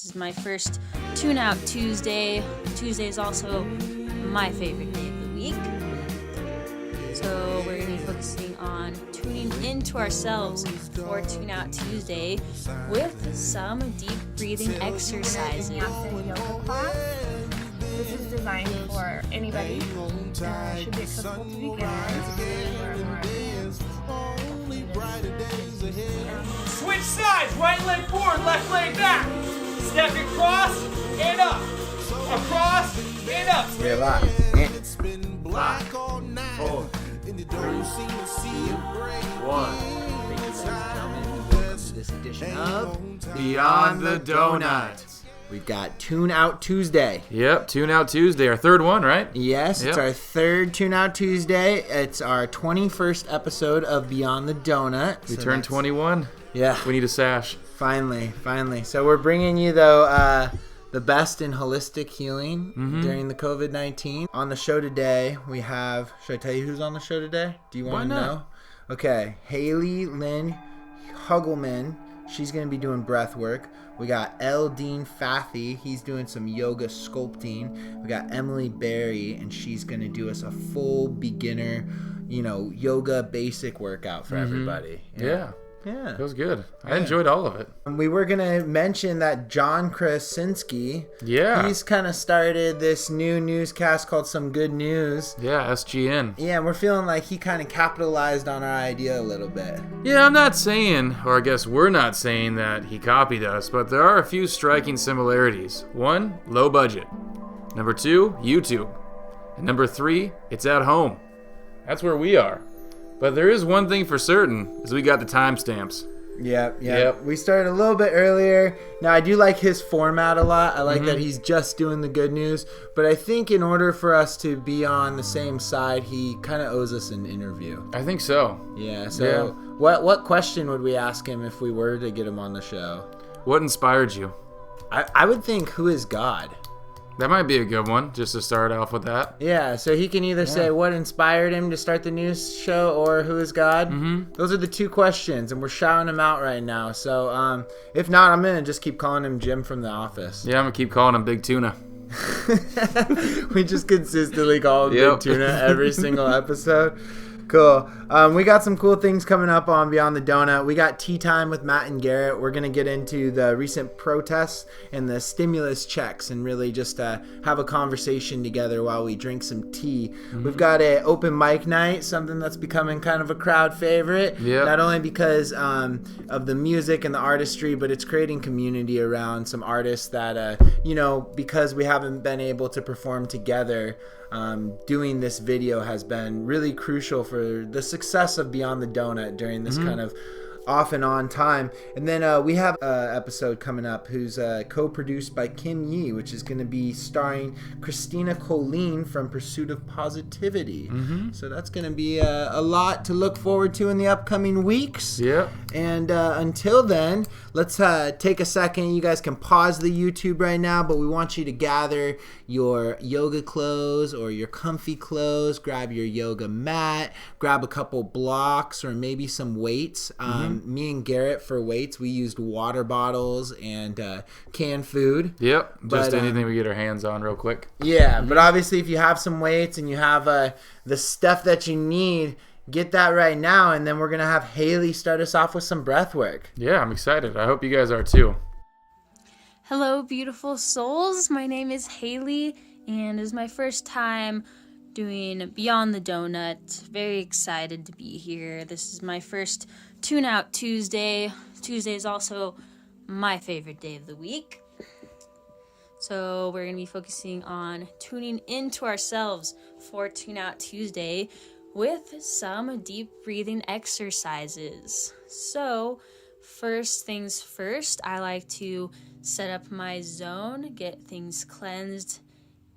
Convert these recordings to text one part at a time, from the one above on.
This is my first Tune Out Tuesday. Tuesday is also my favorite day of the week. So we're going to be focusing on tuning into ourselves for Tune Out Tuesday with some deep breathing exercises. Yoga class. This is designed for anybody. Should be accessible to beginners. Switch sides, right leg forward, left leg back. Step across and up. Across and up. Relax. 5, 4, 3, 2, 1. Thank you, ladies and gentlemen. Welcome to this edition of Beyond the Doughnut. We've got Tune Out Tuesday. Yep, Tune Out Tuesday, our third one, right? Yes, Yep. It's our third Tune Out Tuesday. It's our 21st episode of Beyond the Doughnut. We turned 21. Yeah, We need a sash. finally. So we're bringing you, though, the best in holistic healing during the Covid-19. On the show today, we have... Should I tell you who's on the show today? Do you want to Why not? know? Okay, Haley Lynn Hugelman. She's going to be doing breath work. We got L. Dean Fathy. He's doing some yoga sculpting. We got Emily Berry, and she's going to do us a full beginner, yoga basic workout for everybody. Yeah. Yeah. It was good. I enjoyed all of it. We were going to mention that John Krasinski, Yeah. he's kind of started this new newscast called Some Good News. Yeah, SGN. Yeah, we're feeling like he kind of capitalized on our idea a little bit. Yeah, I'm not saying, or I guess we're not saying that he copied us, but there are a few striking similarities. 1, low budget. Number 2, YouTube. And number 3, it's at home. That's where we are. But there is one thing for certain, is we got the timestamps. Yep. We started a little bit earlier. Now, I do like his format a lot. I like that he's just doing the good news. But I think in order for us to be on the same side, he kind of owes us an interview. I think so. Yeah, so what question would we ask him if we were to get him on the show? What inspired you? I would think, who is God? That might be a good one, just to start off with that. Yeah, so he can either say what inspired him to start the news show or who is God. Those are the two questions, and we're shouting him out right now. So if not, I'm going to just keep calling him Jim from The Office. Yeah, I'm going to keep calling him Big Tuna. We just consistently call him Yep. Big Tuna every single episode. Cool. We got some cool things coming up on Beyond the Doughnut. We got tea time with Matt and Garrett. We're going to get into the recent protests and the stimulus checks and really just have a conversation together while we drink some tea. We've got an open mic night, something that's becoming kind of a crowd favorite. Yep. Not only because of the music and the artistry, but it's creating community around some artists that, because we haven't been able to perform together, doing this video has been really crucial for the success of Beyond the Doughnut during this kind of off and on time. And then we have an episode coming up who's co-produced by Kim Yee, which is going to be starring Christina Colleen from Pursuit of Positivity. So that's going to be a lot to look forward to in the upcoming weeks. Yep. And until then, let's take a second. You guys can pause the YouTube right now, but we want you to gather your yoga clothes or your comfy clothes, grab your yoga mat, grab a couple blocks or maybe some weights. Me and Garrett, for weights, we used water bottles and canned food. Yep. Just But, anything we get our hands on real quick. Yeah, but obviously if you have some weights and you have the stuff that you need, get that right now, and then we're going to have Haley start us off with some breath work. Yeah, I'm excited. I hope you guys are too. Hello, beautiful souls. My name is Haley, and it is my first time doing Beyond the Doughnut. Very excited to be here. This is my first Tune Out Tuesday. Tuesday is also my favorite day of the week. So we're going to be focusing on tuning into ourselves for Tune Out Tuesday with some deep breathing exercises. So first things first, I like to set up my zone, get things cleansed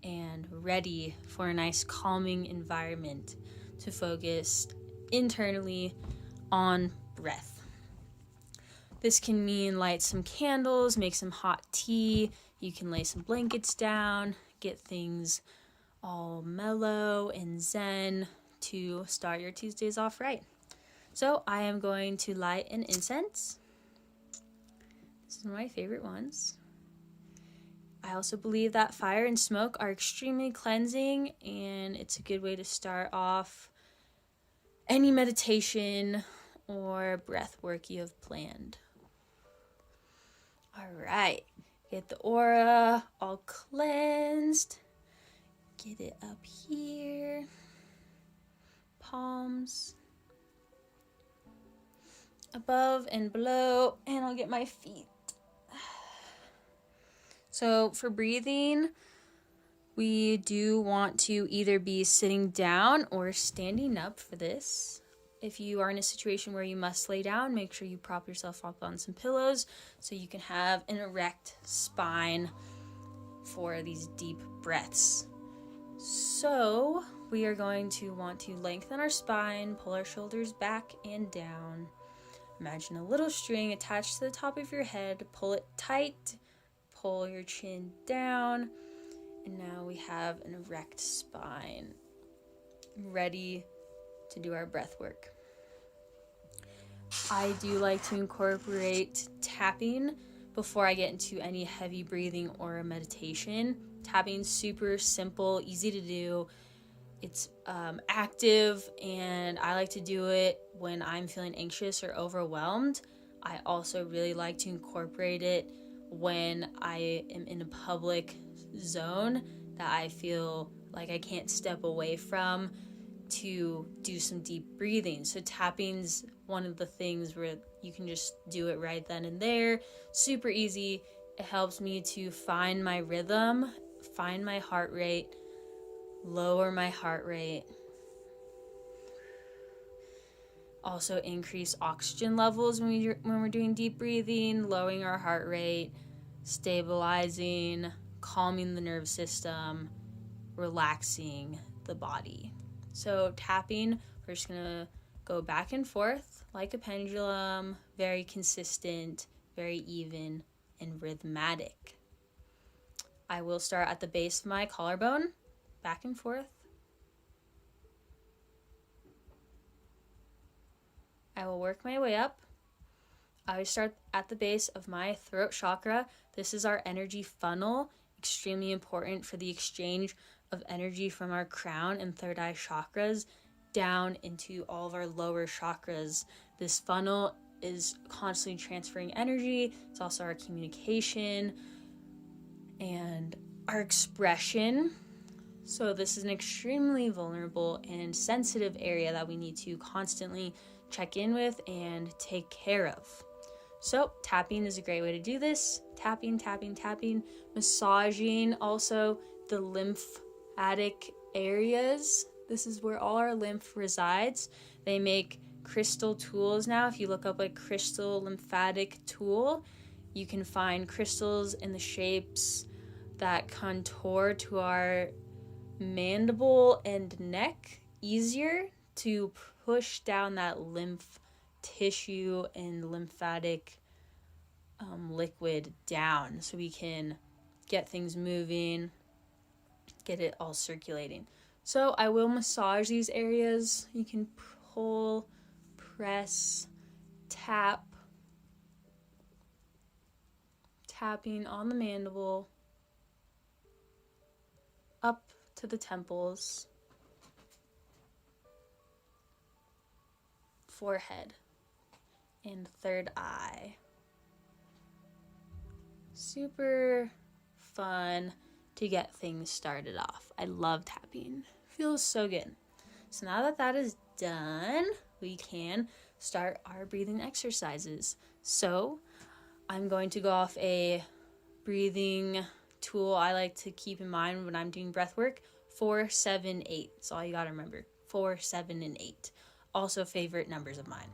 and ready for a nice calming environment to focus internally on breath. This can mean light some candles, make some hot tea, you can lay some blankets down, get things all mellow and zen to start your Tuesdays off right. So I am going to light an incense. This is one of my favorite ones. also believe that fire and smoke are extremely cleansing, and it's a good way to start off any meditation or breath work you have planned. All right, get the aura all cleansed. Get it up here, palms, above and below, and I'll get my feet. So for breathing, we do want to either be sitting down or standing up for this. If you are in a situation where you must lay down, make sure you prop yourself up on some pillows so you can have an erect spine for these deep breaths. So we are going to want to lengthen our spine, pull our shoulders back and down. Imagine a little string attached to the top of your head. Pull it tight, pull your chin down, and now we have an erect spine, ready to do our breath work. I do like to incorporate tapping before I get into any heavy breathing or a meditation. Tapping's super simple, easy to do. It's active, and I like to do it when I'm feeling anxious or overwhelmed. I also really like to incorporate it when I am in a public zone that I feel like I can't step away from to do some deep breathing. So tapping's one of the things where you can just do it right then and there. Super easy. It helps me to find my rhythm, find my heart rate, lower my heart rate. Also increase oxygen levels when we're doing deep breathing, lowering our heart rate, stabilizing, calming the nervous system, relaxing the body. So tapping, we're just gonna go back and forth like a pendulum, very consistent, very even, and rhythmic. I will start at the base of my collarbone, back and forth. I will work my way up. I will start at the base of my throat chakra. This is our energy funnel, extremely important for the exchange of energy from our crown and third eye chakras down into all of our lower chakras. This funnel is constantly transferring energy. It's also our communication and our expression. So this is an extremely vulnerable and sensitive area that we need to constantly check in with and take care of. So tapping is a great way to do this. Tapping, tapping, tapping. Massaging also the lymphatic areas. This is where all our lymph resides. They make crystal tools now. If you look up like crystal lymphatic tool, you can find crystals in the shapes that contour to our mandible and neck, easier to push down that lymph tissue and lymphatic liquid down so we can get things moving, get it all circulating. So I will massage these areas. You can pull, press, tap, tapping on the mandible, up to the temples, forehead, and third eye. Super fun to get things started off. I love tapping. Feels so good. So now that that is done, we can start our breathing exercises. So I'm going to go off a breathing tool I like to keep in mind when I'm doing breath work. 4, 7, 8. That's all you gotta remember. 4, 7, and 8. Also favorite numbers of mine.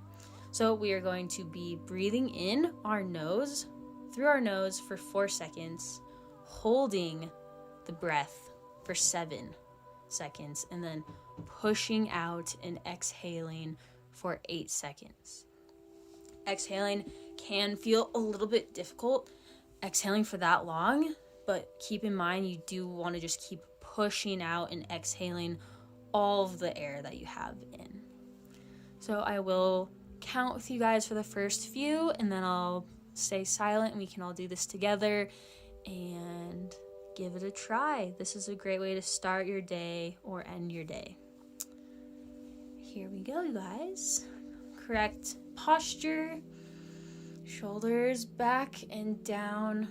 So we are going to be breathing in our nose, through our nose for 4 seconds, holding the breath for 7 seconds, and then pushing out and exhaling for 8 seconds. Exhaling can feel a little bit difficult, exhaling for that long, but keep in mind you do want to just keep pushing out and exhaling all of the air that you have in. So I will count with you guys for the first few, and then I'll stay silent and we can all do this together and give it a try. This is a great way to start your day or end your day. Here we go, you guys. Correct posture, shoulders back and down.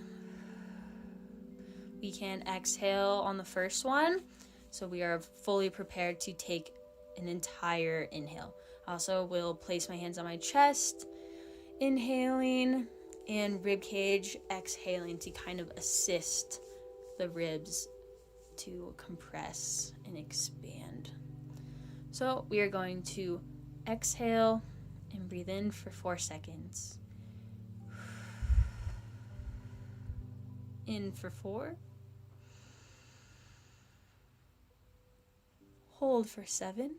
We can exhale on the first one, so we are fully prepared to take an entire inhale. Also, will place my hands on my chest, inhaling, and rib cage exhaling to kind of assist the ribs to compress and expand. So we are going to exhale and breathe in for 4 seconds. In for 4. Hold for 7.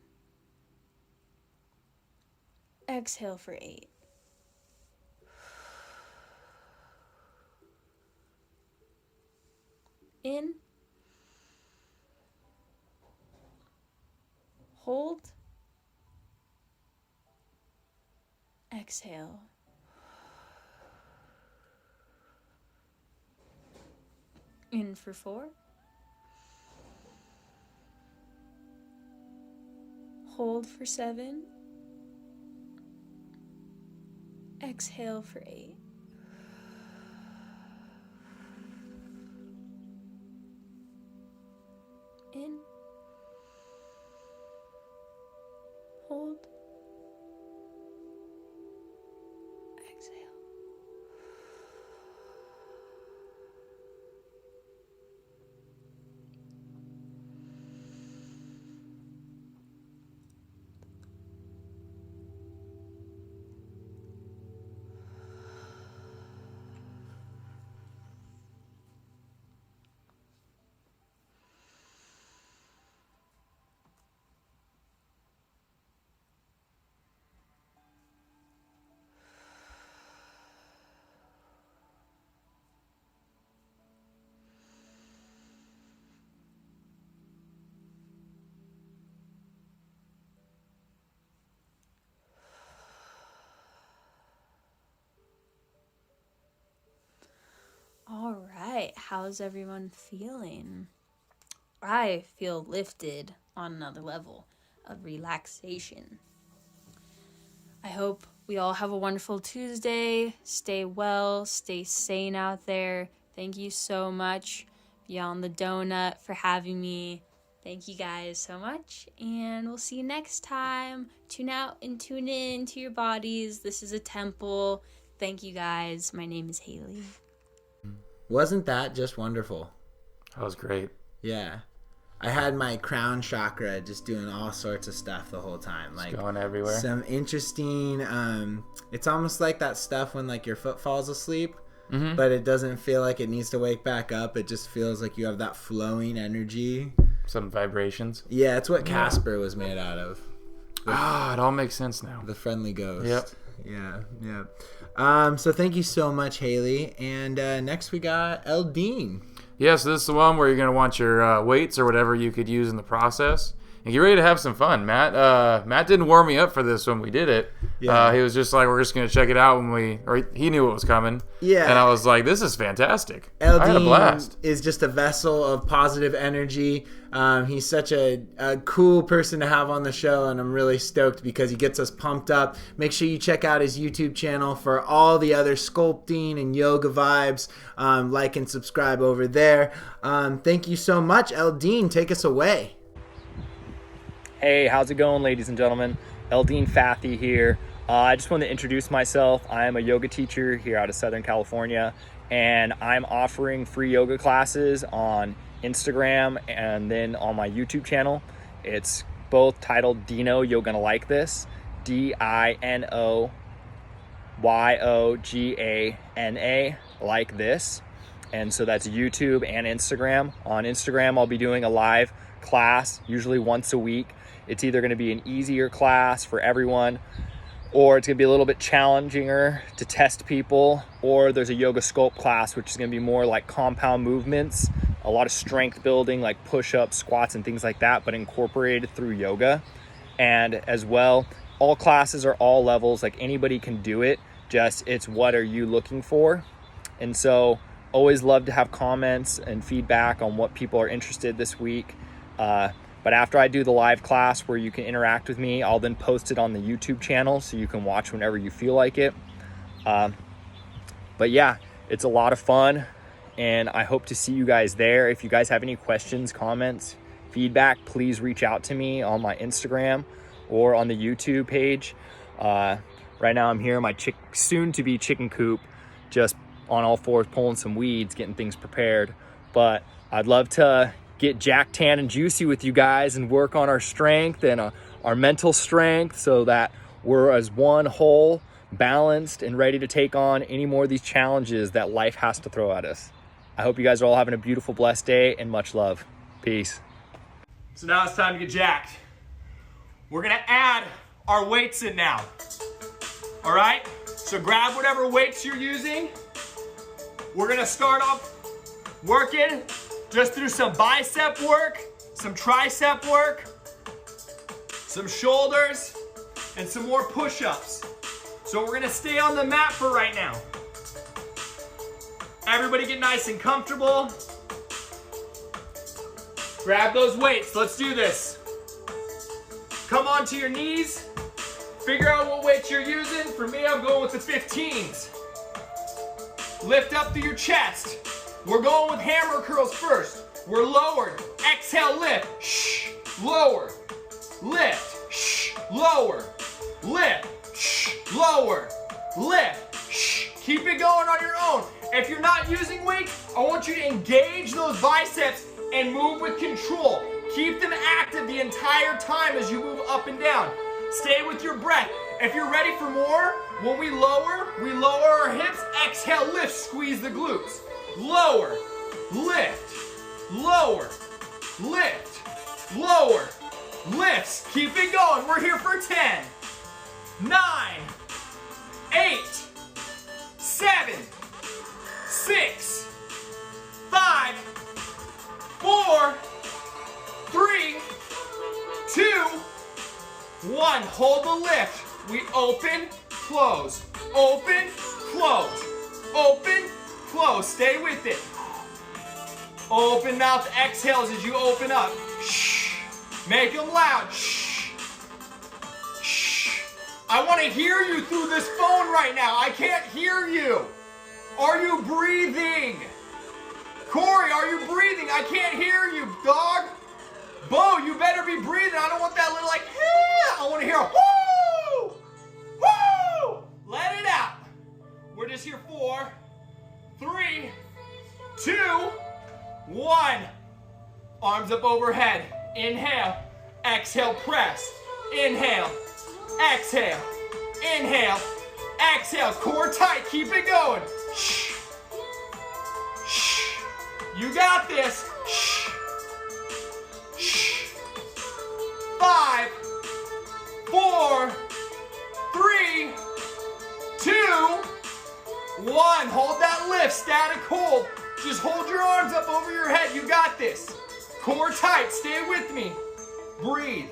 Exhale for 8. In. Hold. Exhale. In for 4. Hold for 7. Exhale for 8. In. Hold. Exhale. All right, how's everyone feeling? I feel lifted on another level of relaxation. I hope we all have a wonderful Tuesday. Stay well, stay sane out there. Thank you so much, Beyond the Doughnut, for having me. Thank you guys so much, and we'll see you next time. Tune out and tune in to your bodies. This is a temple. Thank you guys. My name is Haley. Wasn't that just wonderful? That was great. Yeah. I had my crown chakra just doing all sorts of stuff the whole time. Like Going everywhere. Some interesting, it's almost like that stuff when like your foot falls asleep, but it doesn't feel like it needs to wake back up. It just feels like you have that flowing energy. Some vibrations. Yeah, it's what Casper was made out of. It all makes sense now. The friendly ghost. Yep. Yeah. So thank you so much, Haley. And next we got Eldine. Yeah, so this is the one where you're going to want your weights or whatever you could use in the process. And get ready to have some fun. Matt didn't warm me up for this when we did it. Yeah. He was just like, we're just going to check it out he knew it was coming. Yeah. And I was like, this is fantastic. Eldine I had a blast. is just a vessel of positive energy. He's such a cool person to have on the show, and I'm really stoked because he gets us pumped up. Make sure you check out his YouTube channel for all the other sculpting and yoga vibes. Like and subscribe over there. Thank you so much, Eldine. Take us away. Hey, how's it going, ladies and gentlemen? Eldine Fathy here. I just want to introduce myself. I am a yoga teacher here out of Southern California, and I'm offering free yoga classes on Instagram and then on my YouTube channel. It's both titled Dino, You're Gonna Like This, DINOYOGANA, like this. And so that's YouTube and Instagram. On Instagram, I'll be doing a live class, usually once a week. It's either going to be an easier class for everyone, or it's going to be a little bit challenginger to test people, or there's a yoga sculpt class, which is going to be more like compound movements, a lot of strength building, like push-ups, squats, and things like that, but incorporated through yoga. And as well, all classes are all levels, like anybody can do it, just it's what are you looking for. And so Always love to have comments and feedback on what people are interested this week. But after I do the live class where you can interact with me, I'll then post it on the YouTube channel so you can watch whenever you feel like it. But yeah, it's a lot of fun, and I hope to see you guys there. If you guys have any questions, comments, feedback, please reach out to me on my Instagram or on the YouTube page. Right now I'm here in my soon-to-be chicken coop, just on all fours pulling some weeds, getting things prepared. But I'd love to get jack, tan, and juicy with you guys and work on our strength and our mental strength so that we're as one whole, balanced, and ready to take on any more of these challenges that life has to throw at us. I hope you guys are all having a beautiful, blessed day, and much love. Peace. So now it's time to get jacked. We're gonna add our weights in now. All right? So grab whatever weights you're using. We're gonna start off working just through some bicep work, some tricep work, some shoulders, and some more push-ups. So we're gonna stay on the mat for right now. Everybody get nice and comfortable. Grab those weights, let's do this. Come onto your knees. Figure out what weights you're using. For me, I'm going with the 15s. Lift up through your chest. We're going with hammer curls first. We're lowered. Exhale, lift. Shh. Lower. Lift. Shh. Lower. Lift. Shh. Lower. Lift. Shh. Keep it going on your own. If you're not using weights, I want you to engage those biceps and move with control. Keep them active the entire time as you move up and down. Stay with your breath. If you're ready for more, when we lower our hips. Exhale, lift, squeeze the glutes. Lower, lift, lower, lift, lower, lifts. Keep it going. We're here for 10, 9, 8, 7, 6, 5, 4, 3, 2, 1. Hold the lift. We open, close, open, close, open, close. Stay with it. Open mouth exhales as you open up. Shh. Make them loud. Shh. Shh. I want to hear you through this phone right now. I can't hear you. Are you breathing? Corey, are you breathing? I can't hear you, dog. Bo, you better be breathing. I don't want that little like, I want to hear a whoo, whoo. Let it out. We're just here 4, 3, 2, 1. Arms up overhead. Inhale. Exhale, press. Inhale. Exhale. Inhale. Exhale. Core tight. Keep it going. Shh. Shh. You got this. Shh. Shh. 5, 4, 3, 2, 1. Hold that lift. Static hold. Just hold your arms up over your head. You got this. Core tight. Stay with me. Breathe.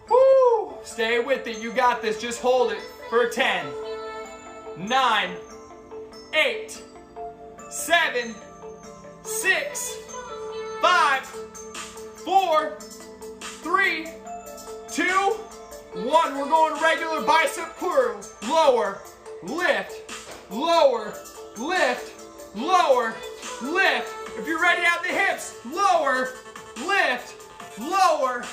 Woo. Stay with it. You got this. Just hold it for 10, 9, 8, 7, 6, 5, 4, 3, 2, 1. We're going regular bicep curls. Lower, lift, lower, lift, lower, lift. If you're ready out the hips, lower, lift, lower,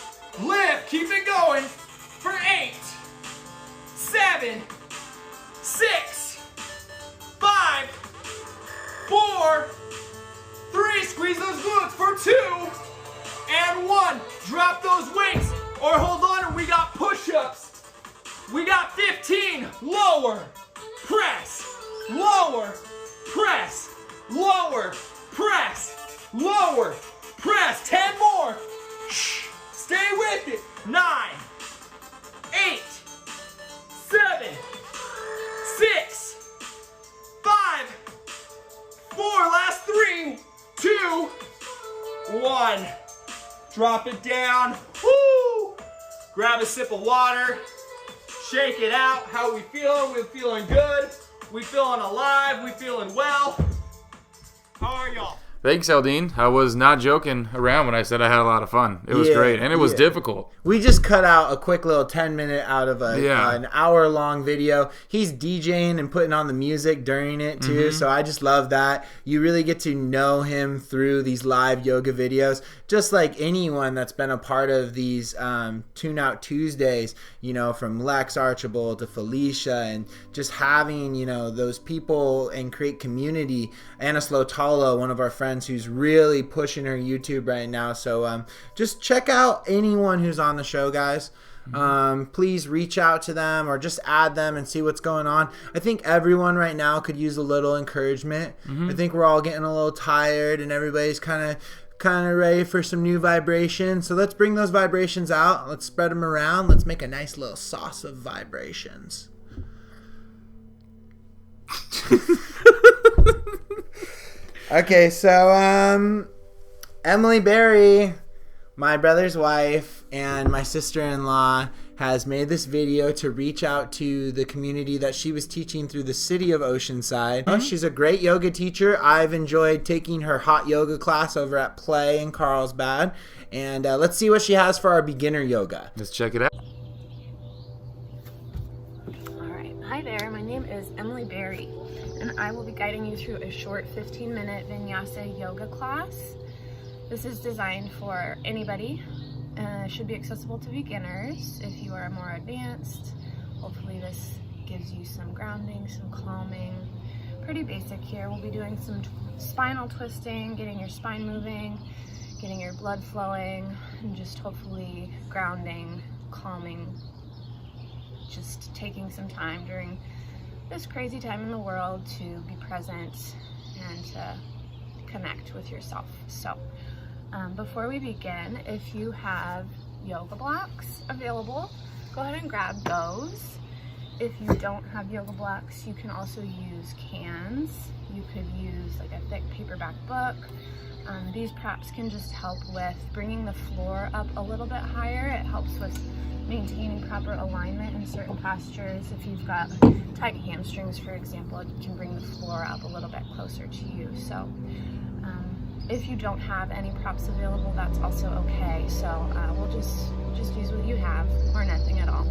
lift. Keep it going for 8, 7, 6, 5, 4, 3. Squeeze those glutes for 2 and 1. Drop those weights or hold on, and we got push-ups. We got 15. Lower, press, lower, press, lower, press, lower, press. 10 more. Shh. Stay with it. 9, 8, 7, 6, 5, 4. Last 3, 2, 1. Drop it down. Woo! Grab a sip of water. Shake it out. How we feeling? We're feeling good. We feeling alive. We feeling well. How are y'all? Thanks, Aldine. I was not joking around when I said I had a lot of fun. It was great, and it was difficult. We just cut out a quick little 10-minute out of an hour-long video. He's DJing and putting on the music during it, too, so I just love that. You really get to know him through these live yoga videos, just like anyone that's been a part of these Tune Out Tuesdays, you know, from Lex Archibald to Felicia, and just having, you know, those people and create community. Anna Slotalo, one of our friends, who's really pushing her YouTube right now. So just check out anyone who's on the show, guys. Please reach out to them or just add them and see what's going on. I think everyone right now could use a little encouragement. I think we're all getting a little tired and everybody's kind of ready for some new vibrations. So let's bring those vibrations out. Let's spread them around. Let's make a nice little sauce of vibrations. Okay, so Emily Berry, my brother's wife and my sister-in-law, has made this video to reach out to the community that she was teaching through the city of Oceanside. She's a great yoga teacher. I've enjoyed taking her hot yoga class over at Play in Carlsbad. And let's see what she has for our beginner yoga. Let's check it out. All right. Hi there. My name is Emily Berry, and I will be guiding you through a short 15-minute vinyasa yoga class. This is designed for anybody. Should be accessible to beginners. If you are more advanced, hopefully this gives you some grounding, some calming. Pretty basic here. We'll be doing some spinal twisting, getting your spine moving, getting your blood flowing, and just hopefully grounding, calming, just taking some time during this crazy time in the world to be present and to connect with yourself. So before we begin, if you have yoga blocks available, go ahead and grab those. If you don't have yoga blocks, you can also use cans. You could use like a thick paperback book. These props can just help with bringing the floor up a little bit higher. It helps with maintaining proper alignment in certain postures. If you've got tight hamstrings, for example, it can bring the floor up a little bit closer to you. So if you don't have any props available, that's also okay. So we'll just use what you have or nothing at all.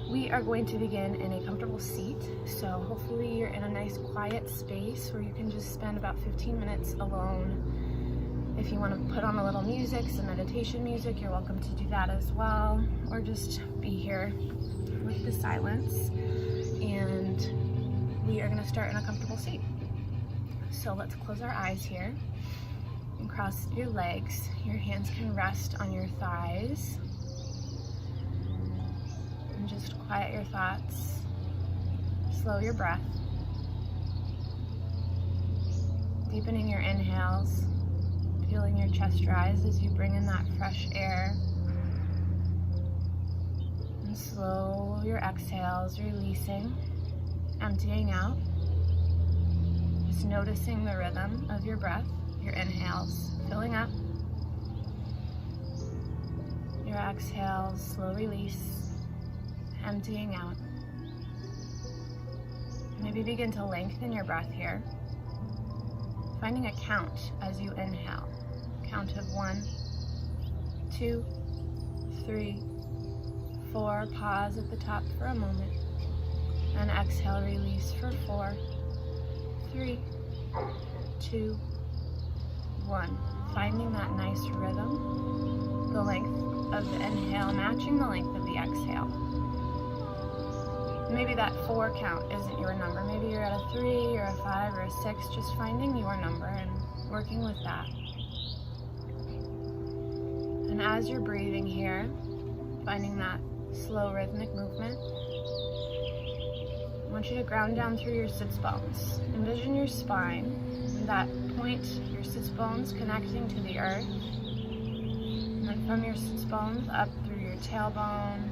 We are going to begin in a comfortable seat. So hopefully you're in a nice quiet space where you can just spend about 15 minutes alone. If you want to put on a little music, some meditation music, you're welcome to do that as well. Or just be here with the silence. And we are going to start in a comfortable seat. So let's close our eyes here and cross your legs. Your hands can rest on your thighs. And just quiet your thoughts. Slow your breath. Deepening your inhales. Feeling your chest rise as you bring in that fresh air. And slow your exhales, releasing, emptying out. Just noticing the rhythm of your breath, your inhales filling up, your exhales, slow release, emptying out. Maybe begin to lengthen your breath here, finding a count as you inhale. Count of 1, 2, 3, 4. Pause at the top for a moment, and exhale, release for 4, 3, 2, 1. Finding that nice rhythm, the length of the inhale matching the length of the exhale. Maybe that 4 count isn't your number. Maybe you're at a 3 or a 5 or a 6, just finding your number and working with that. And as you're breathing here, finding that slow rhythmic movement, I want you to ground down through your sits bones. Envision your spine, and that point, your sits bones connecting to the earth. And then from your sits bones up through your tailbone,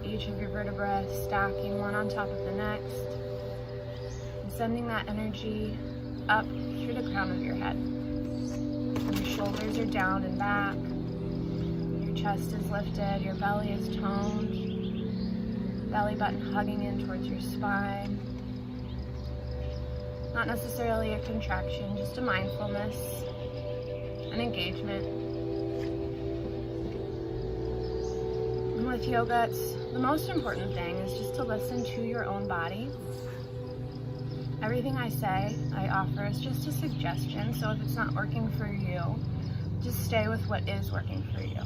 each of your vertebrae stacking one on top of the next, and sending that energy up through the crown of your head. And your shoulders are down and back, your chest is lifted, your belly is toned, belly button hugging in towards your spine. Not necessarily a contraction, just a mindfulness, an engagement. And with yoga, the most important thing is just to listen to your own body. Everything I say, I offer is just a suggestion, so if it's not working for you, just stay with what is working for you.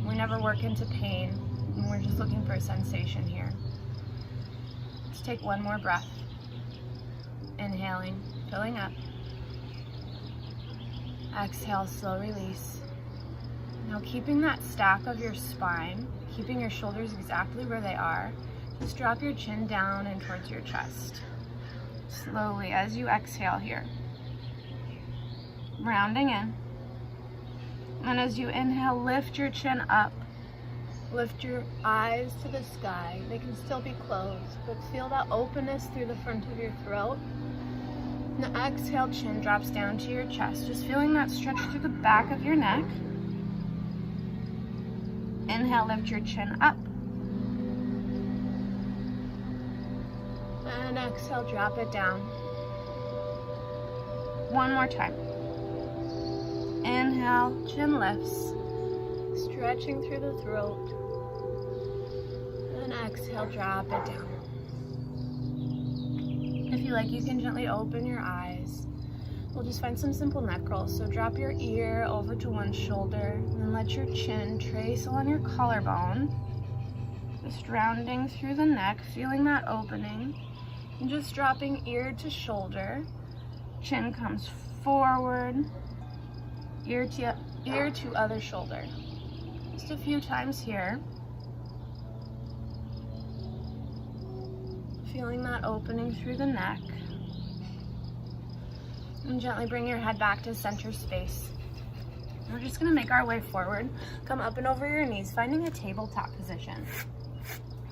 We never work into pain, and we're just looking for a sensation here. Just take one more breath. Inhaling, filling up. Exhale, slow release. Now keeping that stack of your spine, keeping your shoulders exactly where they are, just drop your chin down and towards your chest. Slowly as you exhale here. Rounding in. And as you inhale, lift your chin up. Lift your eyes to the sky. They can still be closed, but feel that openness through the front of your throat. And the exhale, chin drops down to your chest. Just feeling that stretch through the back of your neck. Inhale, lift your chin up. And exhale, drop it down. One more time. Inhale, chin lifts, stretching through the throat. And exhale, drop it down. If you like, you can gently open your eyes. We'll just find some simple neck rolls. So drop your ear over to one shoulder and then let your chin trace along your collarbone. Just rounding through the neck, feeling that opening. And just dropping ear to shoulder. Chin comes forward. Ear to other shoulder. Just a few times here. Feeling that opening through the neck. And gently bring your head back to center space. We're just going to make our way forward. Come up and over your knees, finding a tabletop position.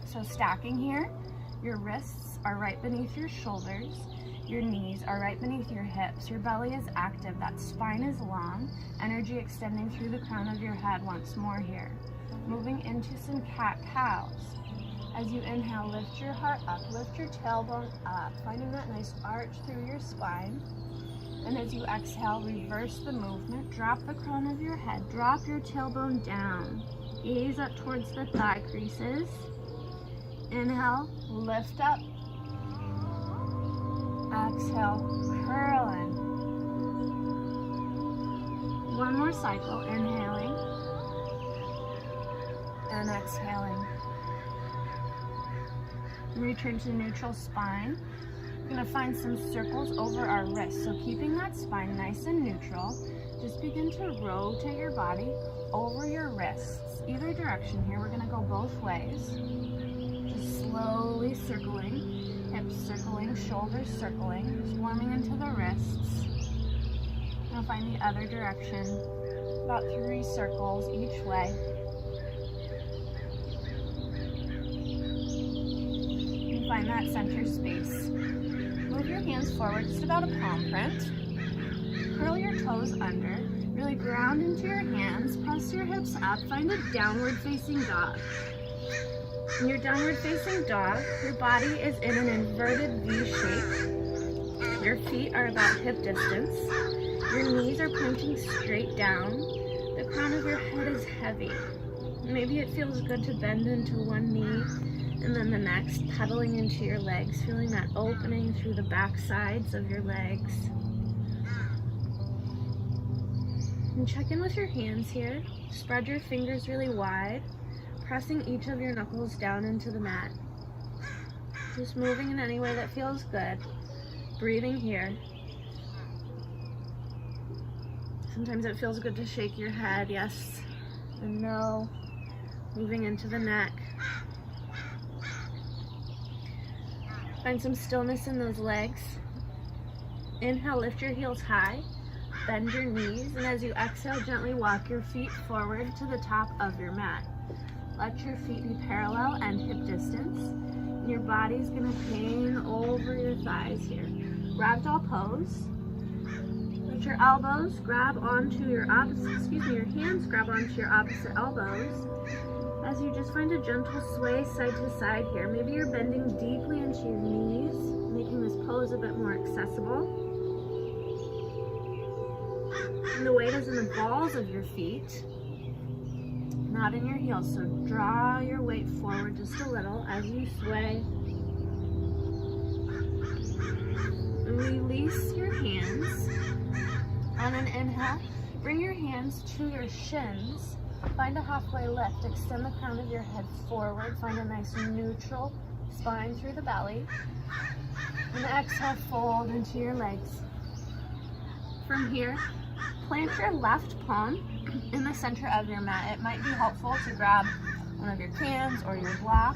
So stacking here, your wrists are right beneath your shoulders. Your knees are right beneath your hips. Your belly is active. That spine is long. Energy extending through the crown of your head once more here. Moving into some cat-cows. As you inhale, lift your heart up. Lift your tailbone up. Finding that nice arch through your spine. And as you exhale, reverse the movement. Drop the crown of your head. Drop your tailbone down. Gaze up towards the thigh creases. Inhale, lift up. Exhale, curl in. One more cycle, inhaling and exhaling. Return to neutral spine. We're going to find some circles over our wrists. So keeping that spine nice and neutral, just begin to rotate your body over your wrists. Either direction here, we're going to go both ways. Just slowly circling. Hips circling, shoulders circling, just warming into the wrists. Now find the other direction, about 3 circles each way. And find that center space. Move your hands forward, just about a palm print. Curl your toes under, really ground into your hands, press your hips up, find a downward facing dog. In your downward facing dog, your body is in an inverted V shape. Your feet are about hip distance. Your knees are pointing straight down. The crown of your head is heavy. Maybe it feels good to bend into one knee and then the next, pedaling into your legs, feeling that opening through the back sides of your legs. And check in with your hands here. Spread your fingers really wide. Pressing each of your knuckles down into the mat. Just moving in any way that feels good. Breathing here. Sometimes it feels good to shake your head, yes and no. Moving into the neck. Find some stillness in those legs. Inhale, lift your heels high. Bend your knees, and as you exhale, gently walk your feet forward to the top of your mat. Let your feet be parallel and hip distance. And your body's gonna hang over your thighs here. Ragdoll pose. Let your elbows grab onto your your hands grab onto your opposite elbows. As you just find a gentle sway side to side here, maybe you're bending deeply into your knees, making this pose a bit more accessible. And the weight is in the balls of your feet, not in your heels. So draw your weight forward just a little as you sway. And release your hands. On an inhale, bring your hands to your shins. Find a halfway lift. Extend the crown of your head forward. Find a nice neutral spine through the belly. And exhale, fold into your legs. From here, plant your left palm in the center of your mat. It might be helpful to grab one of your cans or your block.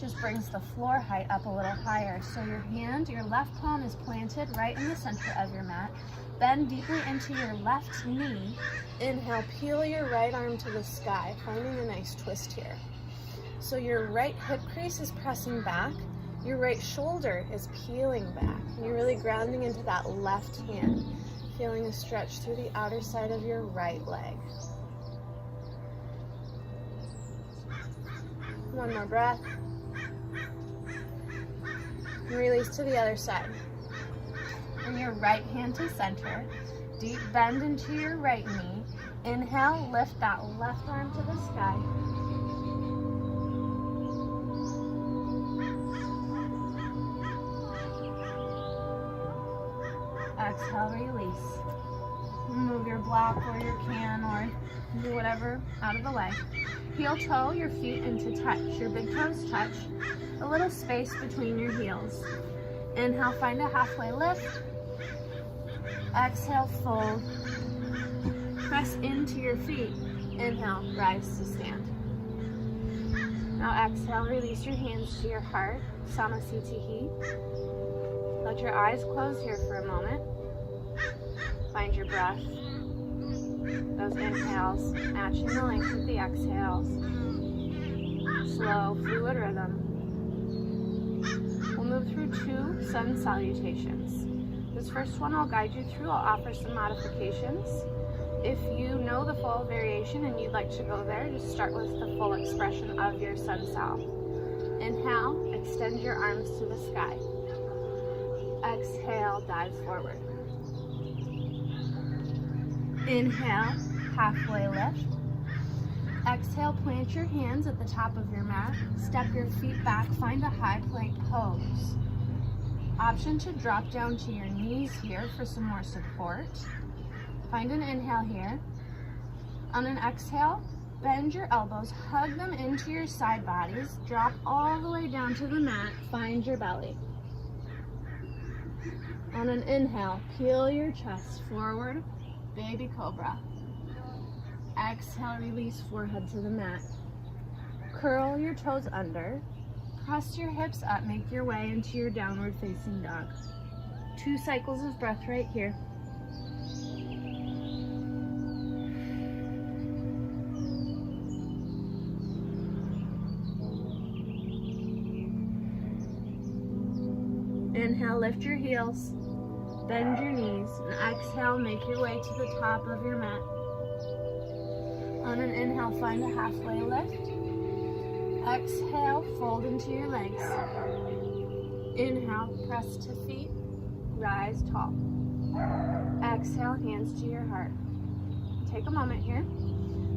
Just brings the floor height up a little higher. So your left palm is planted right in the center of your mat. Bend deeply into your left knee. Inhale, peel your right arm to the sky, finding a nice twist here. So your right hip crease is pressing back. Your right shoulder is peeling back. And you're really grounding into that left hand, feeling a stretch through the outer side of your right leg. One more breath. And release to the other side. Bring your right hand to center. Deep bend into your right knee. Inhale, lift that left arm to the sky. Exhale, release. Move your block or your can or do whatever out of the way. Heel toe your feet into touch. Your big toes touch. A little space between your heels. Inhale, find a halfway lift. Exhale, fold. Press into your feet. Inhale, rise to stand. Now exhale, release your hands to your heart. Samasthiti. Let your eyes close here for a moment. Find your breath. Those inhales matching the length of the exhales. Slow, fluid rhythm. We'll move through 2 sun salutations. This first one I'll guide you through. I'll offer some modifications. If you know the full variation and you'd like to go there, just start with the full expression of your sun sal. Inhale, extend your arms to the sky. Exhale, dive forward. Inhale, halfway lift. Exhale, plant your hands at the top of your mat. Step your feet back, find a high plank pose. Option to drop down to your knees here for some more support. Find an inhale here. On an exhale, bend your elbows, hug them into your side bodies, drop all the way down to the mat, find your belly. On an inhale, peel your chest forward, baby cobra. Exhale, release forehead to the mat. Curl your toes under, press your hips up, make your way into your downward facing dog. 2 cycles of breath right here. Inhale, lift your heels, bend your knees, and exhale, make your way to the top of your mat. On an inhale, find a halfway lift. Exhale, fold into your legs. Inhale, press to feet, rise tall. Exhale, hands to your heart. Take a moment here.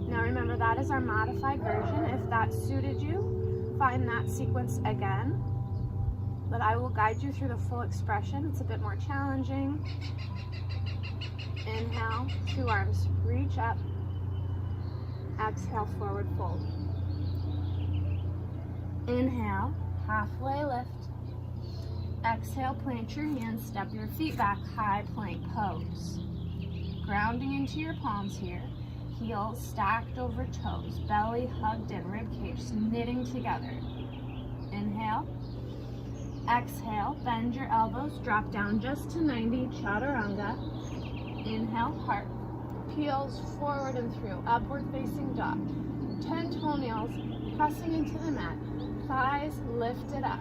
Now remember, that is our modified version. If that suited you, find that sequence again. But I will guide you through the full expression. It's a bit more challenging. Inhale, 2 arms, reach up. Exhale, forward fold. Inhale, halfway lift. Exhale, plant your hands, step your feet back, high plank pose. Grounding into your palms here. Heels stacked over toes, belly hugged in, ribcage knitting together. Inhale. Exhale, bend your elbows, drop down just to 90, chaturanga. Inhale, heart. Heels forward and through, upward facing dog. 10 toenails pressing into the mat. Thighs lifted up.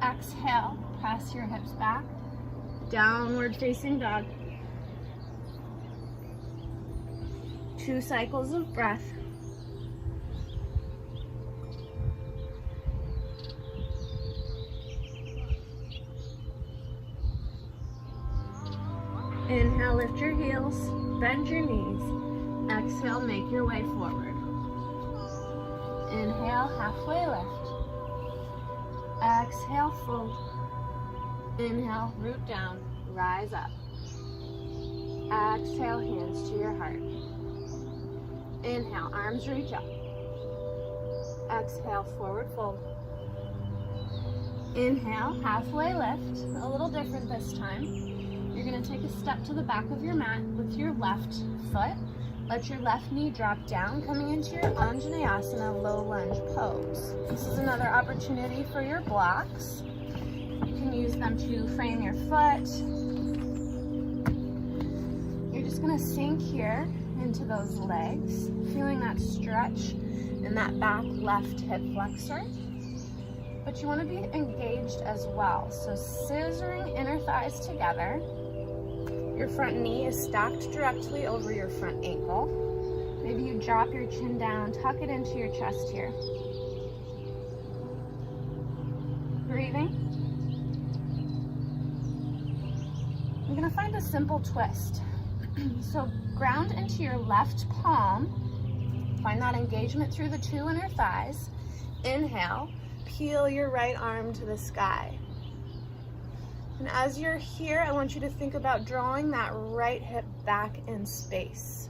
Exhale, press your hips back. Downward facing dog. 2 cycles of breath. Inhale, lift your heels, bend your knees. Exhale, make your way forward. Inhale, halfway lift. Exhale, fold. Inhale, root down, rise up. Exhale, hands to your heart. Inhale, arms reach up. Exhale, forward fold. Inhale, halfway lift. A little different this time. You're going to take a step to the back of your mat with your left foot. Let your left knee drop down, coming into your Anjaneyasana low lunge pose. This is another opportunity for your blocks. You can use them to frame your foot. You're just going to sink here into those legs, feeling that stretch in that back left hip flexor. But you want to be engaged as well. So scissoring inner thighs together. Your front knee is stacked directly over your front ankle. Maybe you drop your chin down, tuck it into your chest here. Breathing. You're going to find a simple twist. So ground into your left palm. Find that engagement through the two inner thighs. Inhale, peel your right arm to the sky. And as you're here, I want you to think about drawing that right hip back in space.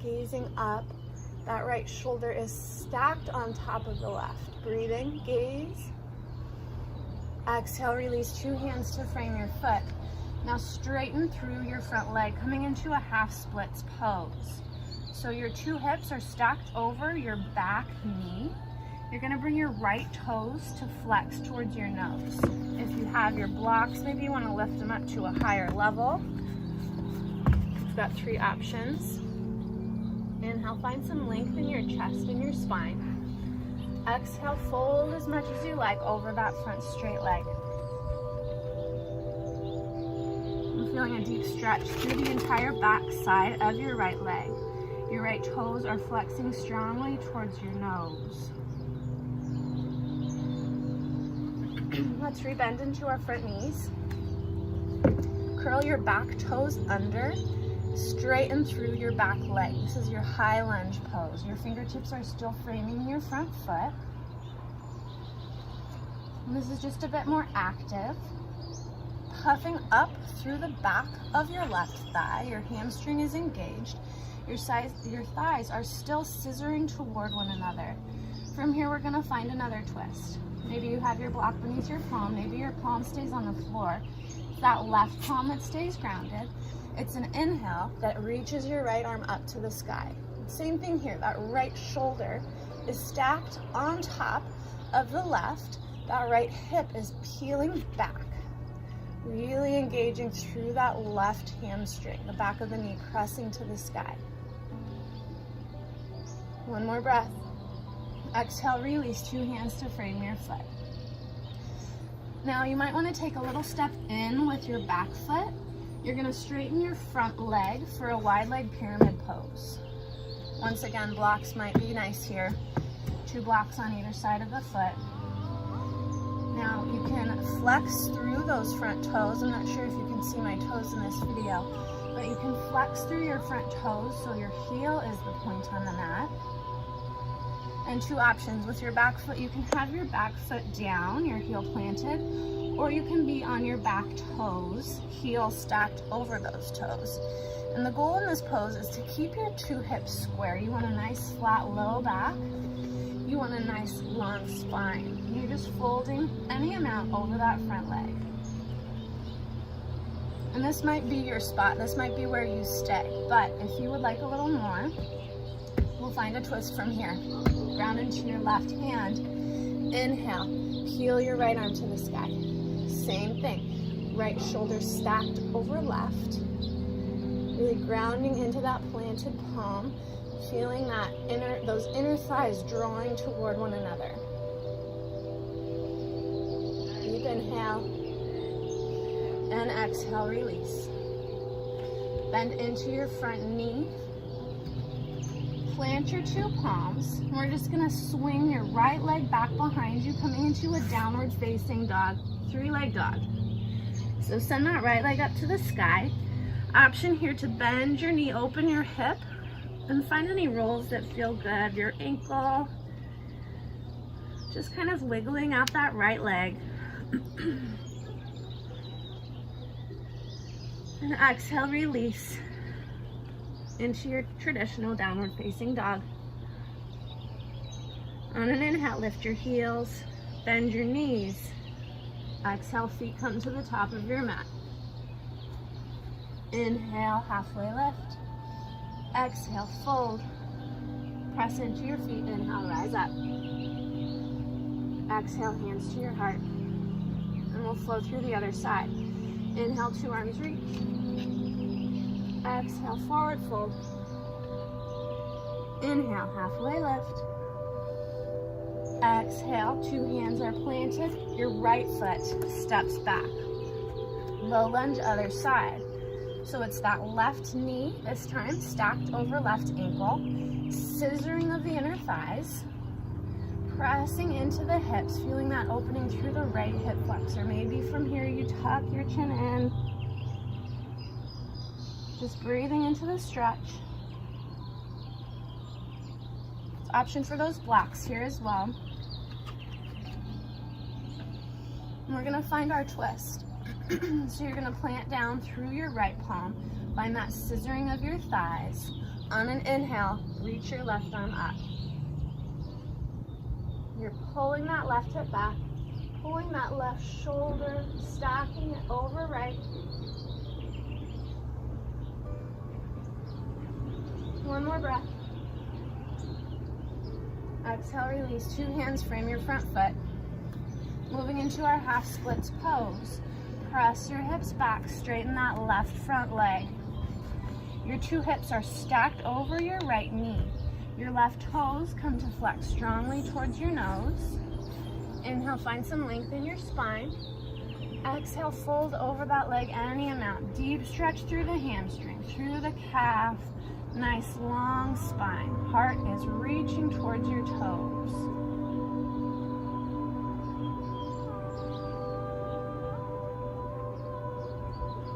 Gazing up, that right shoulder is stacked on top of the left. Breathing, gaze. Exhale, release, two hands to frame your foot. Now straighten through your front leg, coming into a half splits pose. So your two hips are stacked over your back knee. You're going to bring your right toes to flex towards your nose. If you have your blocks, maybe you want to lift them up to a higher level. You've got three options. Inhale, find some length in your chest and your spine. Exhale, fold as much as you like over that front straight leg. I'm feeling a deep stretch through the entire back side of your right leg. Your right toes are flexing strongly towards your nose. Let's rebend into our front knees. Curl your back toes under. Straighten through your back leg. This is your high lunge pose. Your fingertips are still framing your front foot. And this is just a bit more active. Puffing up through the back of your left thigh. Your hamstring is engaged. Your thighs are still scissoring toward one another. From here, we're going to find another twist. Maybe you have your block beneath your palm. Maybe your palm stays on the floor. It's that left palm that stays grounded. It's an inhale that reaches your right arm up to the sky. Same thing here. That right shoulder is stacked on top of the left. That right hip is peeling back. Really engaging through that left hamstring. The back of the knee pressing to the sky. One more breath. Exhale, release, two hands to frame your foot. Now you might want to take a little step in with your back foot. You're going to straighten your front leg for a wide leg pyramid pose. Once again, blocks might be nice here. Two blocks on either side of the foot. Now you can flex through those front toes. I'm not sure if you can see my toes in this video, but you can flex through your front toes so your heel is the point on the mat. And two options. With your back foot, you can have your back foot down, your heel planted, or you can be on your back toes, heel stacked over those toes. And the goal in this pose is to keep your two hips square. You want a nice flat low back. You want a nice long spine. You're just folding any amount over that front leg. And this might be your spot. This might be where you stay. But if you would like a little more, we'll find a twist from here. Ground into your left hand. Inhale, peel your right arm to the sky. Same thing. Right shoulder stacked over left. Really grounding into that planted palm. Feeling that those inner thighs drawing toward one another. Deep inhale. And exhale, release. Bend into your front knee. Plant your two palms. And we're just going to swing your right leg back behind you, coming into a downward facing dog, three-leg dog. So send that right leg up to the sky. Option here to bend your knee, open your hip, and find any rolls that feel good. Your ankle, just kind of wiggling out that right leg. And exhale, release into your traditional downward facing dog. On an inhale, lift your heels, bend your knees. Exhale, feet come to the top of your mat. Inhale, halfway lift. Exhale, fold. Press into your feet. Inhale, rise up. Exhale, hands to your heart. And we'll flow through the other side. Inhale, two arms reach. Exhale, forward fold. Inhale, halfway lift. Exhale, two hands are planted. Your right foot steps back. Low lunge, other side. So it's that left knee, this time stacked over left ankle, scissoring of the inner thighs, pressing into the hips, feeling that opening through the right hip flexor. Maybe from here you tuck your chin in, just breathing into the stretch. Option for those blocks here as well. And we're gonna find our twist. So you're gonna plant down through your right palm, find that scissoring of your thighs. On an inhale, reach your left arm up. You're pulling that left hip back, pulling that left shoulder, stacking it over right. One more breath. Exhale, release. Two hands frame your front foot. Moving into our half splits pose. Press your hips back, straighten that left front leg. Your two hips are stacked over your right knee. Your left toes come to flex strongly towards your nose. Inhale, find some length in your spine. Exhale, fold over that leg any amount. Deep stretch through the hamstring, through the calf. Nice long spine. Heart is reaching towards your toes.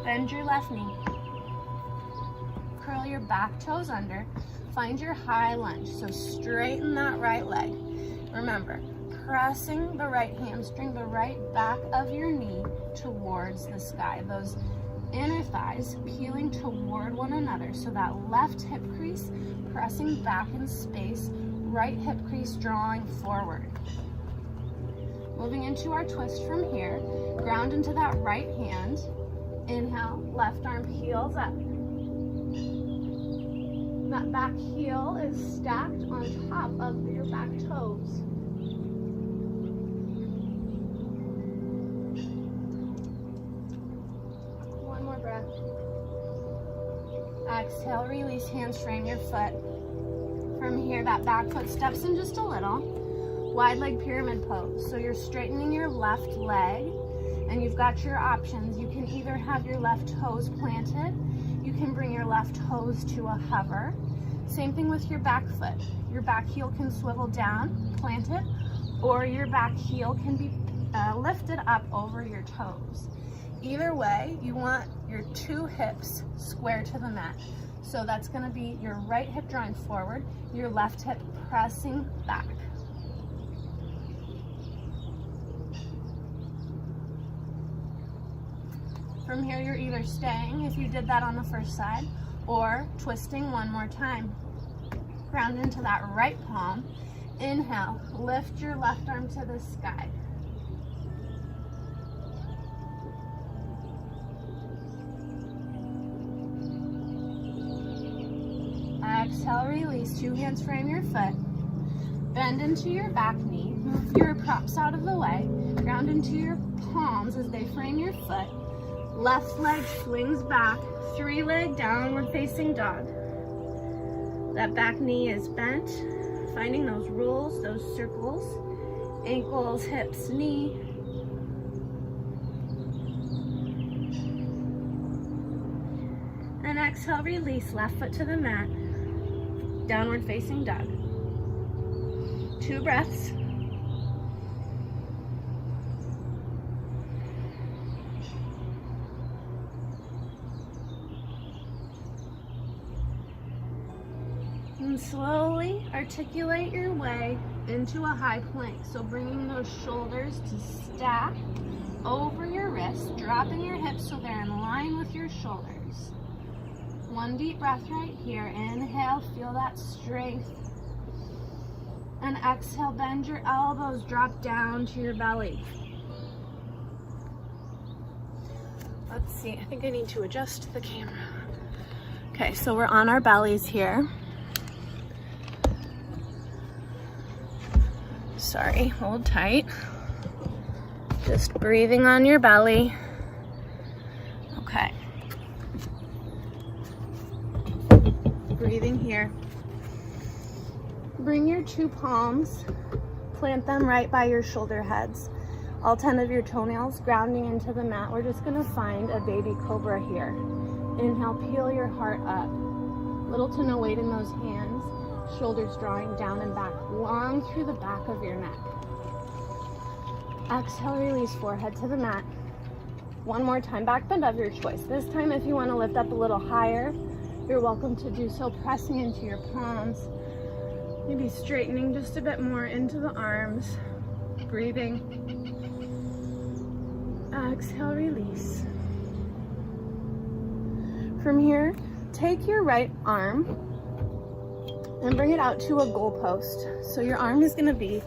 Bend your left knee. Curl your back toes under. Find your high lunge. So straighten that right leg. Remember, pressing the right hamstring, the right back of your knee towards the sky. Those inner thighs peeling toward one another. So that left hip crease pressing back in space, right hip crease drawing forward. Moving into our twist from here, ground into that right hand. Inhale, left arm peels up. That back heel is stacked on top of your back toes. One more breath. Exhale, release, hands frame your foot. From here, that back foot steps in just a little. Wide leg pyramid pose. So you're straightening your left leg. And you've got your options. You can either have your left toes planted, you can bring your left toes to a hover. Same thing with your back foot. Your back heel can swivel down, planted, or your back heel can be lifted up over your toes. Either way, you want your two hips square to the mat. So that's gonna be your right hip drawing forward, your left hip pressing back. From here, you're either staying, if you did that on the first side, or twisting one more time. Ground into that right palm. Inhale, lift your left arm to the sky. Exhale, release. Two hands frame your foot. Bend into your back knee. Move your props out of the way. Ground into your palms as they frame your foot. Left leg swings back, three-leg downward facing dog. That back knee is bent, finding those rolls, those circles, ankles, hips, knee. And exhale, release, left foot to the mat, downward facing dog. 2 breaths. then slowly articulate your way into a high plank. So bringing those shoulders to stack over your wrists, dropping your hips so they're in line with your shoulders. One deep breath right here. Inhale, feel that strength. And exhale, bend your elbows, drop down to your belly. Let's see, I think I need to adjust the camera. Okay, so we're on our bellies here. Sorry, hold tight. Just breathing on your belly. Okay. Breathing here. Bring your two palms, plant them right by your shoulder heads. All 10 of your toenails grounding into the mat. We're just gonna find a baby cobra here. Inhale, peel your heart up. Little to no weight in those hands. Shoulders drawing down and back, long through the back of your neck. Exhale, release, forehead to the mat. One more time, back bend of your choice. This time, if you want to lift up a little higher, you're welcome to do so, pressing into your palms. Maybe straightening just a bit more into the arms. Breathing. Exhale, release. From here, take your right arm and bring it out to a goalpost. So your arm is going to be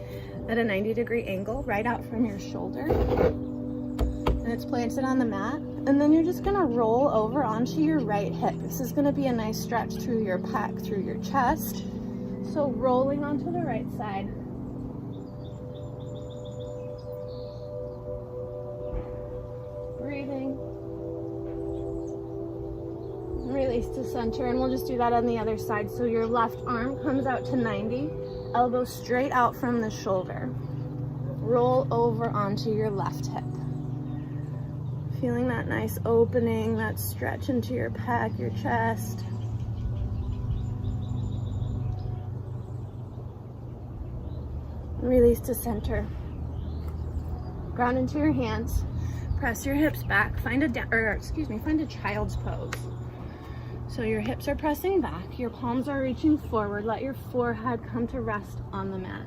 at a 90-degree angle right out from your shoulder. And it's planted on the mat. And then you're just going to roll over onto your right hip. This is going to be a nice stretch through your pec, through your chest. So rolling onto the right side. Breathing. Release to center, and we'll just do that on the other side. So your left arm comes out to 90, elbow straight out from the shoulder. Roll over onto your left hip. Feeling that nice opening, that stretch into your pec, your chest. Release to center. Ground into your hands. Press your hips back. Find a child's pose. So your hips are pressing back, your palms are reaching forward. Let your forehead come to rest on the mat.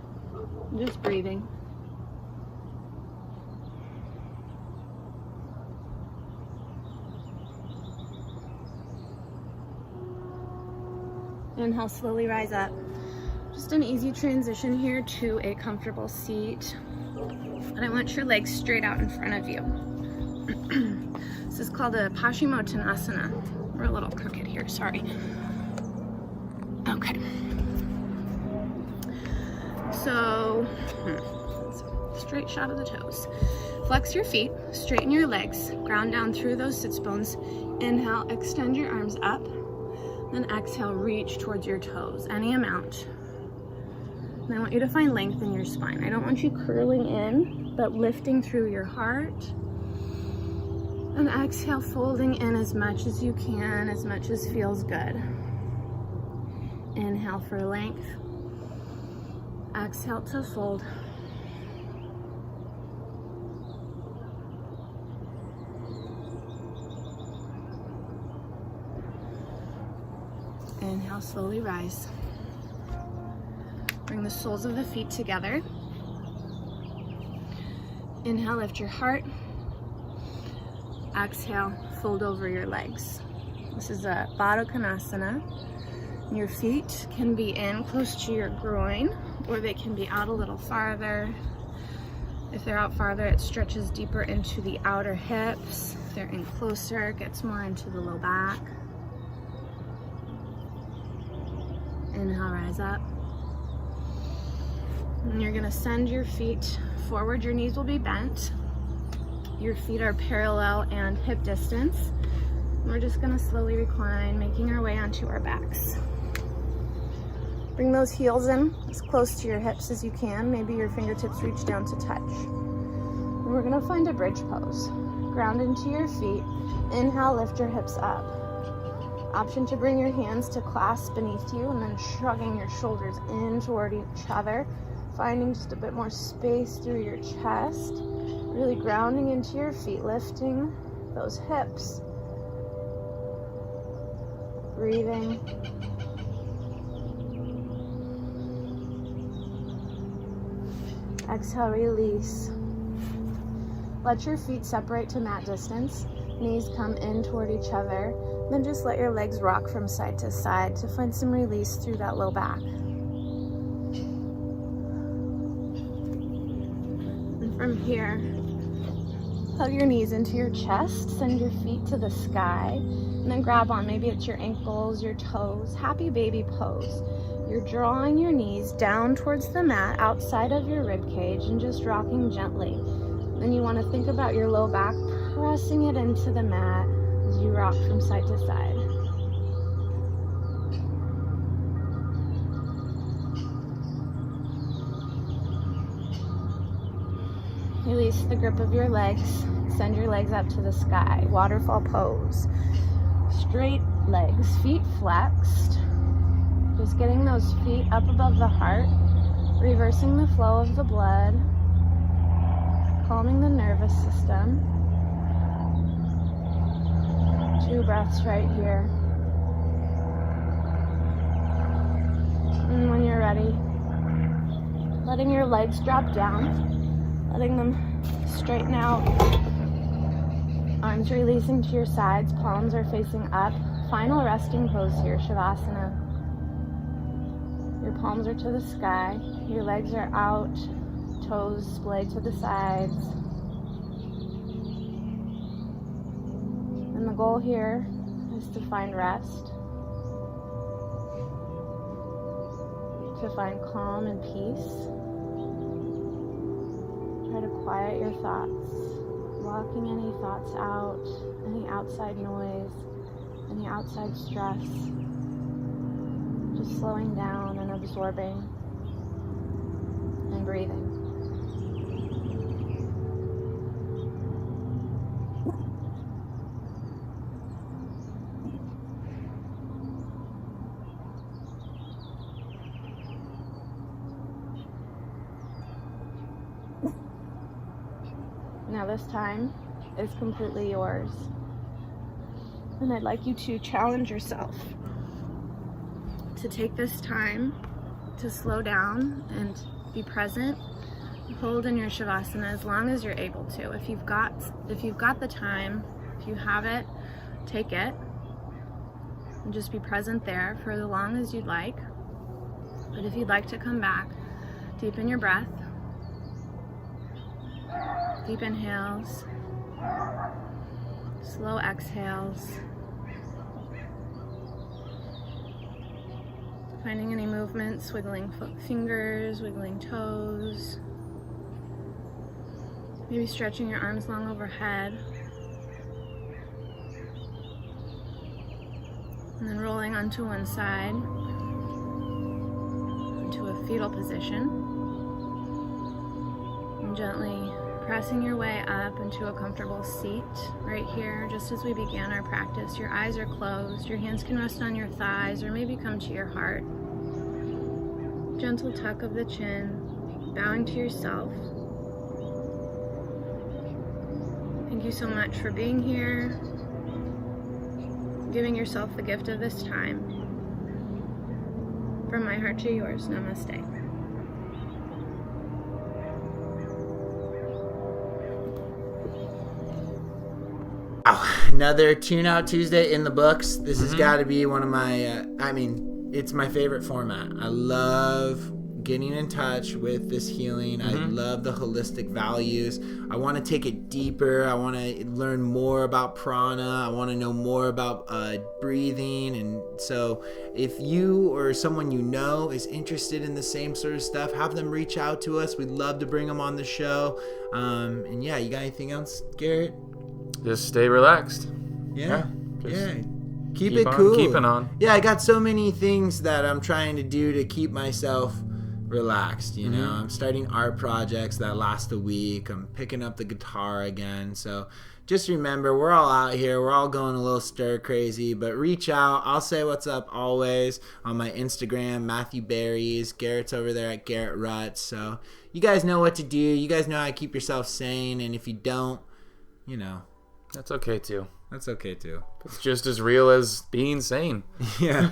Just breathing. Inhale, slowly rise up. Just an easy transition here to a comfortable seat. And I want your legs straight out in front of you. This is called a Paschimottanasana. We're a little crooked here, sorry. Okay. So, straight shot of the toes. Flex your feet, straighten your legs, ground down through those sits bones. Inhale, extend your arms up. Then exhale, reach towards your toes, any amount. And I want you to find length in your spine. I don't want you curling in, but lifting through your heart. And exhale, folding in as much as you can, as much as feels good. Inhale for length. Exhale to fold. Inhale, slowly rise. Bring the soles of the feet together. Inhale, lift your heart. Exhale, fold over your legs. This is a Baddha Konasana. Your feet can be in close to your groin, or they can be out a little farther. If they're out farther, it stretches deeper into the outer hips. If they're in closer, it gets more into the low back. Inhale, rise up. And you're gonna send your feet forward. Your knees will be bent. Your feet are parallel and hip distance. We're just gonna slowly recline, making our way onto our backs. Bring those heels in as close to your hips as you can. Maybe your fingertips reach down to touch. And we're gonna find a bridge pose. Ground into your feet. Inhale, lift your hips up. Option to bring your hands to clasp beneath you and then shrugging your shoulders in toward each other. Finding just a bit more space through your chest. Really grounding into your feet, lifting those hips. Breathing. Exhale, release. Let your feet separate to mat distance. Knees come in toward each other. Then just let your legs rock from side to side to find some release through that low back. And from here, hug your knees into your chest, send your feet to the sky, and then grab on. Maybe it's your ankles, your toes. Happy baby pose. You're drawing your knees down towards the mat outside of your rib cage and just rocking gently. Then you want to think about your low back, pressing it into the mat as you rock from side to side. Release the grip of your legs. Send your legs up to the sky. Waterfall pose. Straight legs, feet flexed. Just getting those feet up above the heart, reversing the flow of the blood, calming the nervous system. 2 breaths right here. And when you're ready, letting your legs drop down, letting them straighten out. Arms releasing to your sides, palms are facing up. Final resting pose here, Shavasana. Your palms are to the sky, your legs are out, toes splayed to the sides. And the goal here is to find rest, to find calm and peace. Try to quiet your thoughts, blocking any thoughts out, any outside noise, any outside stress. Just slowing down and absorbing and breathing. Now this time is completely yours. And I'd like you to challenge yourself to take this time to slow down and be present. Hold in your Shavasana as long as you're able to. If you've got the time, if you have it, take it. And just be present there for as long as you'd like. But if you'd like to come back, deepen your breath. Deep inhales, slow exhales. Finding any movements, wiggling fingers, wiggling toes. Maybe stretching your arms long overhead. And then rolling onto one side, into a fetal position. And gently pressing your way up into a comfortable seat right here. Just as we began our practice, your eyes are closed, your hands can rest on your thighs or maybe come to your heart. Gentle tuck of the chin, bowing to yourself. Thank you so much for being here, giving yourself the gift of this time. From my heart to yours, namaste. Another Tune Out Tuesday in the books. This has got to be one of my, it's my favorite format. I love getting in touch with this healing. I love the holistic values. I want to take it deeper. I want to learn more about prana. I want to know more about breathing. And so if you or someone you know is interested in the same sort of stuff, have them reach out to us. We'd love to bring them on the show. And yeah, you got anything else, Garrett? Just stay relaxed. Yeah. Just Keep it cool. Keeping on. Yeah, I got so many things that I'm trying to do to keep myself relaxed, you know. I'm starting art projects that last a week. I'm picking up the guitar again. So just remember, we're all out here. We're all going a little stir crazy, but reach out. I'll say what's up always on my Instagram, Matthew Berries. Garrett's over there at Garrett Rutz. So you guys know what to do. You guys know how to keep yourself sane. And if you don't, you know, that's okay too. That's okay too. It's just as real as being sane. Yeah.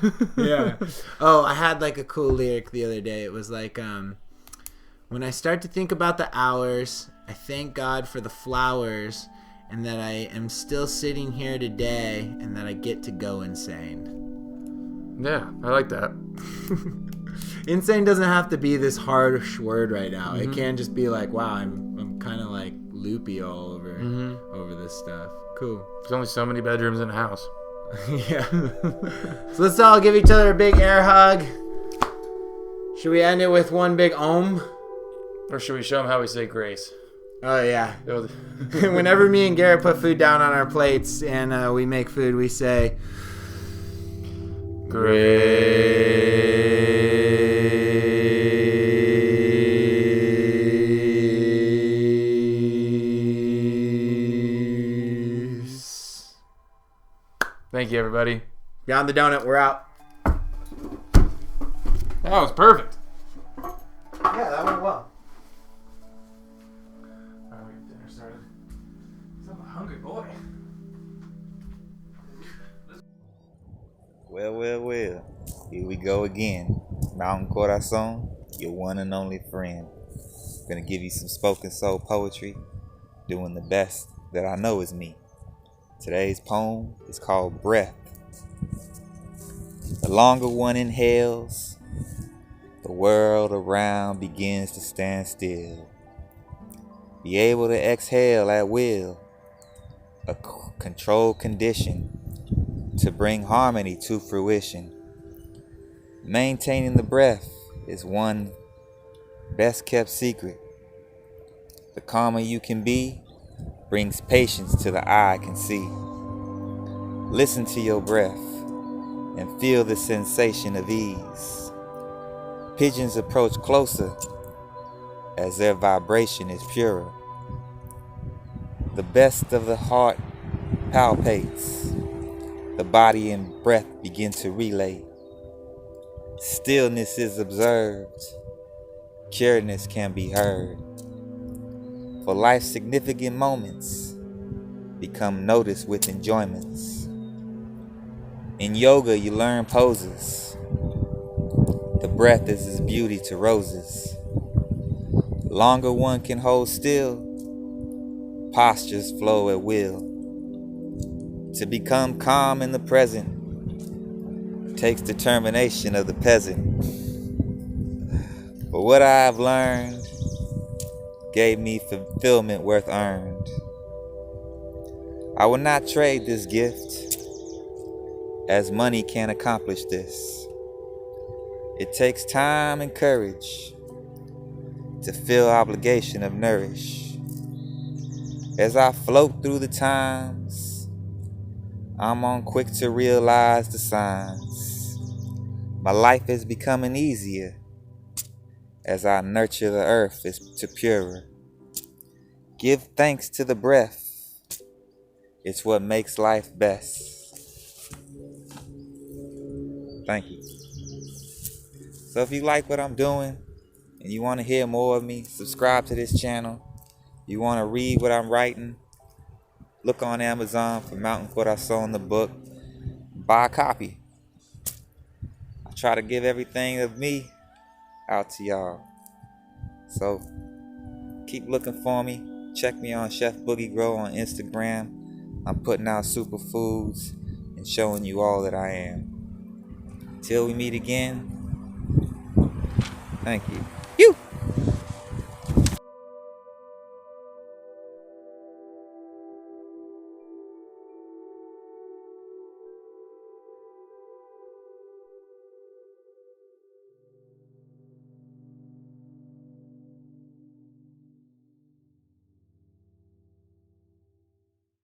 Oh, I had like a cool lyric the other day. It was like, when When I start to think about the hours, I thank God for the flowers and that I am still sitting here today and that I get to go insane. Yeah, I like that. Insane doesn't have to be this harsh word right now. It can just be like, wow, I'm kind of like loopy all over over this stuff. Cool. There's only so many bedrooms in a house. Yeah. So let's all give each other a big air hug. Should we end it with one big om? Or should we show them how we say grace? Oh, yeah. Go- Whenever me and Garrett put food down on our plates and we make food, we say, grace. Thank you, everybody. Beyond the Doughnut, we're out. That was perfect. Yeah, that went well. All right, we get dinner started. I'm a hungry boy. Well. Here we go again. Mountain Corazon, your one and only friend. Gonna give you some spoken soul poetry, doing the best that I know is me. Today's poem is called Breath. The longer one inhales, the world around begins to stand still. Be able to exhale at will, a controlled condition to bring harmony to fruition. Maintaining the breath is one best kept secret. The calmer you can be brings patience to the eye can see. Listen to your breath and feel the sensation of ease. Pigeons approach closer as their vibration is purer. The best of the heart palpates. The body and breath begin to relate. Stillness is observed. Cureness can be heard. For life's significant moments become noticed with enjoyments. In yoga, you learn poses. The breath is its beauty to roses. Longer one can hold still. Postures flow at will. To become calm in the present takes determination of the peasant. But what I have learned gave me fulfillment worth earned. I will not trade this gift, as money can't accomplish this. It takes time and courage to feel obligation of nourish. As I float through the times, I'm on quick to realize the signs. My life is becoming easier as I nurture the earth to purer. Give thanks to the breath. It's what makes life best. Thank you. So if you like what I'm doing and you want to hear more of me, subscribe to this channel. You want to read what I'm writing, look on Amazon for Mountain Corazon, the book. Buy a copy. I try to give everything of me out to y'all. So keep looking for me. Check me on Chef Boogie Grow on Instagram. I'm putting out superfoods and showing you all that I am. Till we meet again, thank you.